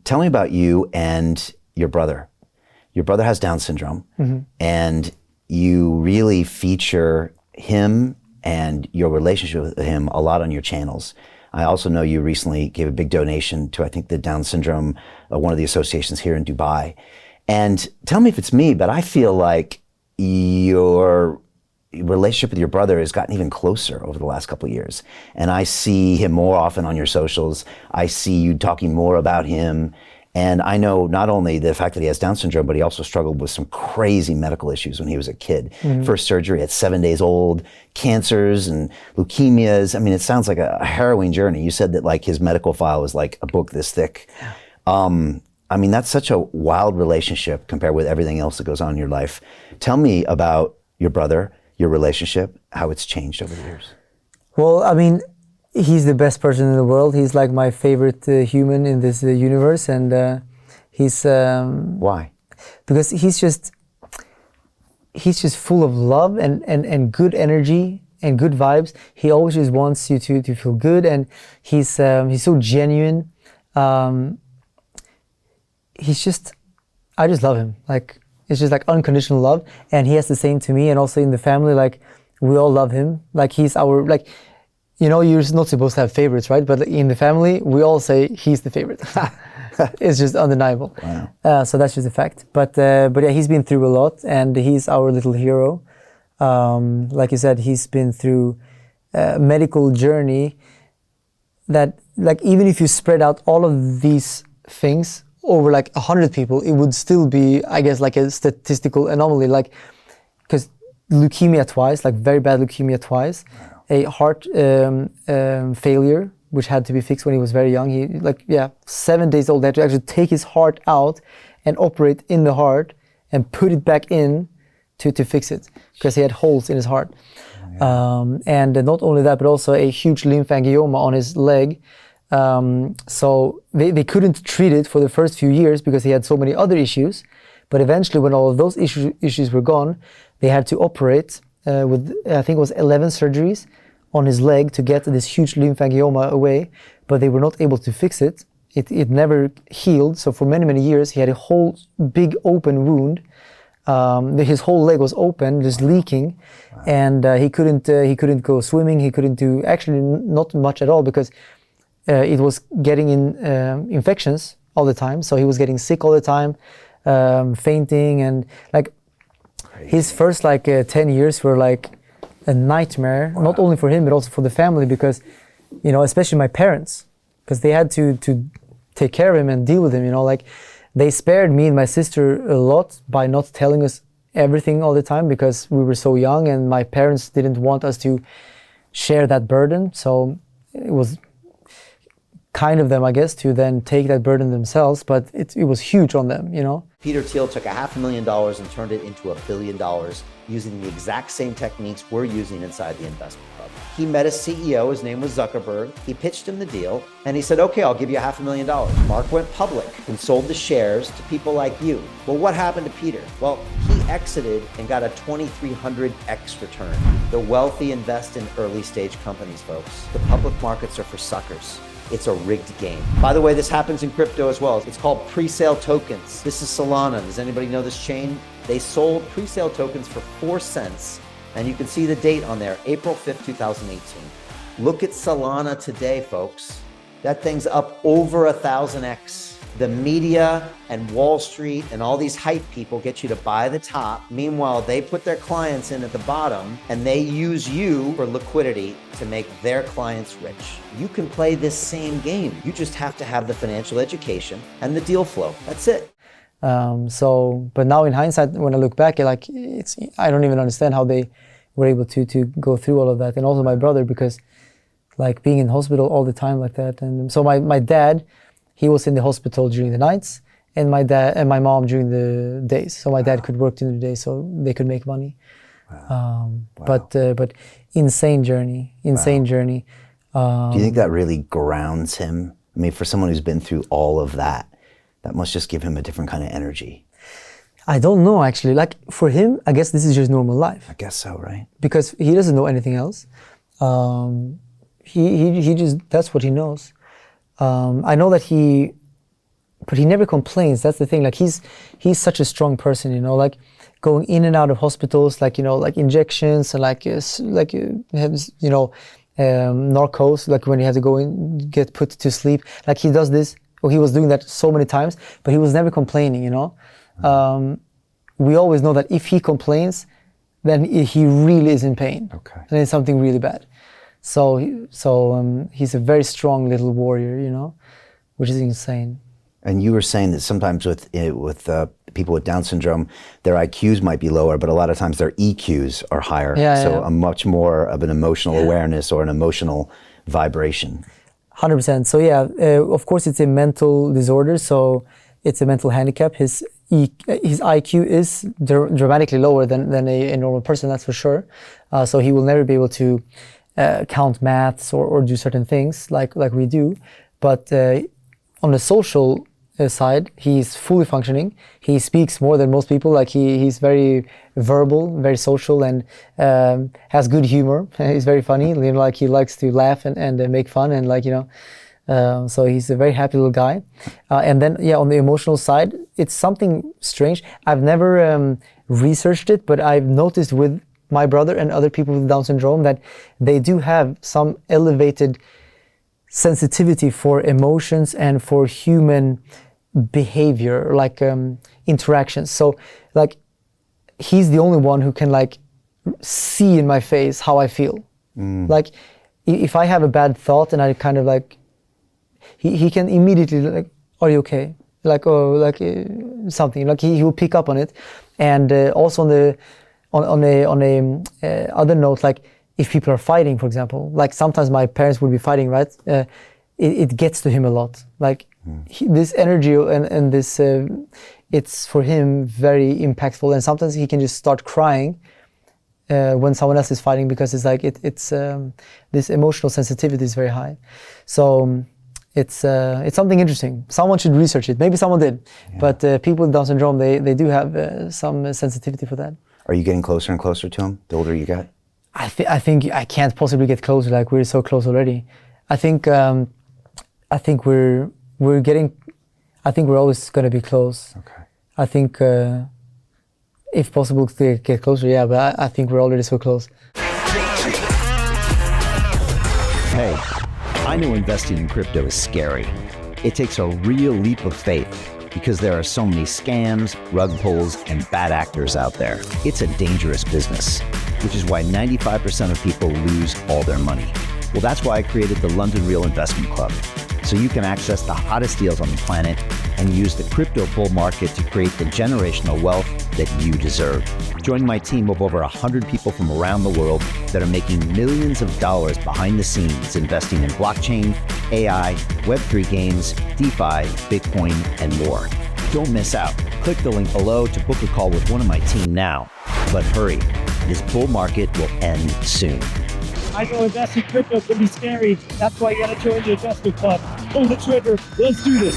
tell me about you and your brother. Your brother has Down syndrome, and you really feature him and your relationship with him a lot on your channels. I also know you recently gave a big donation to, I think, the Down syndrome, one of the associations here in Dubai. And tell me if it's me, but I feel like your relationship with your brother has gotten even closer over the last couple of years. And I see him more often on your socials. I see you talking more about him. And I know not only the fact that he has Down syndrome, but he also struggled with some crazy medical issues when he was a kid. First surgery at 7 days old, cancers and leukemias. I mean, it sounds like a harrowing journey. You said that like his medical file was like a book this thick. I mean, that's such a wild relationship compared with everything else that goes on in your life. Tell me about your brother, your relationship, how it's changed over the years. Well, I mean, he's the best person in the world. He's like my favorite human in this universe, and he's Why? Because he's just full of love and good energy and good vibes. He always just wants you to feel good, and he's so genuine. I just love him. Like, it's just like unconditional love, and he has the same to me, and also in the family, like we all love him. Like he's our, like, you know, you're not supposed to have favorites, right? But in the family, we all say he's the favorite. It's just undeniable. Wow. So that's just a fact. But yeah, he's been through a lot, and he's our little hero. Like you said, he's been through a medical journey that, like, even if you spread out all of these things over like 100 people, it would still be, I guess, like a statistical anomaly. Like, because leukemia twice, like very bad leukemia twice. Wow. A heart failure, which had to be fixed when he was very young. He, like, 7 days old, they had to actually take his heart out and operate in the heart and put it back in to fix it, because he had holes in his heart. And not only that, but also a huge lymphangioma on his leg. So they couldn't treat it for the first few years because he had so many other issues. But eventually, when all of those issues were gone, they had to operate with, I think it was 11 surgeries on his leg to get this huge lymphangioma away, but they were not able to fix it. It never healed. So for many, many years, he had a whole big open wound. His whole leg was open, just leaking. Wow. And he couldn't go swimming. He couldn't do, actually not much at all, because it was getting in infections all the time. So he was getting sick all the time, fainting, and like his first 10 years were like a nightmare. Wow. Not only for him, but also for the family, because, you know, especially my parents, because they had to take care of him and deal with him, you know, like they spared me and my sister a lot by not telling us everything all the time, because we were so young and my parents didn't want us to share that burden. So it was kind of them, I guess, to then take that burden themselves, but it was huge on them, you know. Peter Thiel took $500,000 and turned it into $1 billion using the exact same techniques we're using inside the investment club. He met a CEO, his name was Zuckerberg. He pitched him the deal and he said, okay, I'll give you $500,000. Mark went public and sold the shares to people like you. Well, what happened to Peter? Well, he exited and got a 2,300x return. The wealthy invest in early stage companies, folks. The public markets are for suckers. It's a rigged game. By the way, this happens in crypto as well. It's called pre-sale tokens. This is Solana. Does anybody know this chain? They sold pre-sale tokens for 4 cents. And you can see the date on there, April 5th, 2018. Look at Solana today, folks. That thing's up over 1,000x. The media and Wall Street and all these hype people get you to buy the top. Meanwhile, they put their clients in at the bottom and they use you for liquidity to make their clients rich. You can play this same game. You just have to have the financial education and the deal flow. That's it. But now in hindsight, when I look back, I don't even understand how they were able to go through all of that. And also my brother, because like being in hospital all the time like that. And so my dad, he was in the hospital during the nights, and my dad and my mom during the days. So my dad could work during the day, so they could make money. Wow. But insane journey. Do you think that really grounds him? I mean, for someone who's been through all of that, that must just give him a different kind of energy. I don't know, actually. Like for him, I guess this is just normal life. I guess so, right? Because he doesn't know anything else. He just, that's what he knows. I know that he but he never complains. That's the thing. Like he's such a strong person, you know, like going in and out of hospitals, like, you know, like injections and narcos, like when he had to go in, get put to sleep. Like he does this, or he was doing that so many times, but he was never complaining, you know. We always know that if he complains, then he really is in pain. Okay. And it's something really bad. So he's a very strong little warrior, you know, which is insane. And you were saying that sometimes with people with Down syndrome, their IQs might be lower, but a lot of times their EQs are higher. So a much more of an emotional awareness or an emotional vibration. 100%. So of course it's a mental disorder. So it's a mental handicap. His IQ is dramatically lower than a normal person, that's for sure. So he will never be able to count maths or do certain things like we do. But on the social side, he's fully functioning. He speaks more than most people. Like he's very verbal, very social, and has good humor. He's very funny. You know, like he likes to laugh and make fun, and like, you know. So he's a very happy little guy. And then, on the emotional side, it's something strange. I've never researched it, but I've noticed with my brother and other people with Down syndrome that they do have some elevated sensitivity for emotions and for human behavior, like interactions. So, like, he's the only one who can, like, see in my face how I feel. Like, if I have a bad thought and I kind of, like, he can immediately, like, are you okay? Like, oh, like something. Like he will pick up on it, and also on a other note, like if people are fighting, for example, like sometimes my parents would be fighting, right? It gets to him a lot. Like this energy and this, it's for him very impactful, and sometimes he can just start crying when someone else is fighting because it's like it's this emotional sensitivity is very high. So. It's something interesting. Someone should research it. Maybe someone did, but people with Down syndrome, they do have some sensitivity for that. Are you getting closer and closer to him the older you get? I think I can't possibly get closer. Like we're so close already. I think we're getting. I think we're always going to be close. Okay. I think if possible to get closer, but I think we're already so close. Hey. I know investing in crypto is scary. It takes a real leap of faith because there are so many scams, rug pulls, and bad actors out there. It's a dangerous business, which is why 95% of people lose all their money. Well, that's why I created the London Real Investment Club, so you can access the hottest deals on the planet and use the crypto bull market to create the generational wealth that you deserve. Join my team of over 100 people from around the world that are making millions of dollars behind the scenes investing in blockchain, AI, Web3 games, DeFi, Bitcoin, and more. Don't miss out. Click the link below to book a call with one of my team now. But hurry, this bull market will end soon. I know investing in crypto can be scary. That's why you gotta join the investment club. Pull the trigger. Let's do this.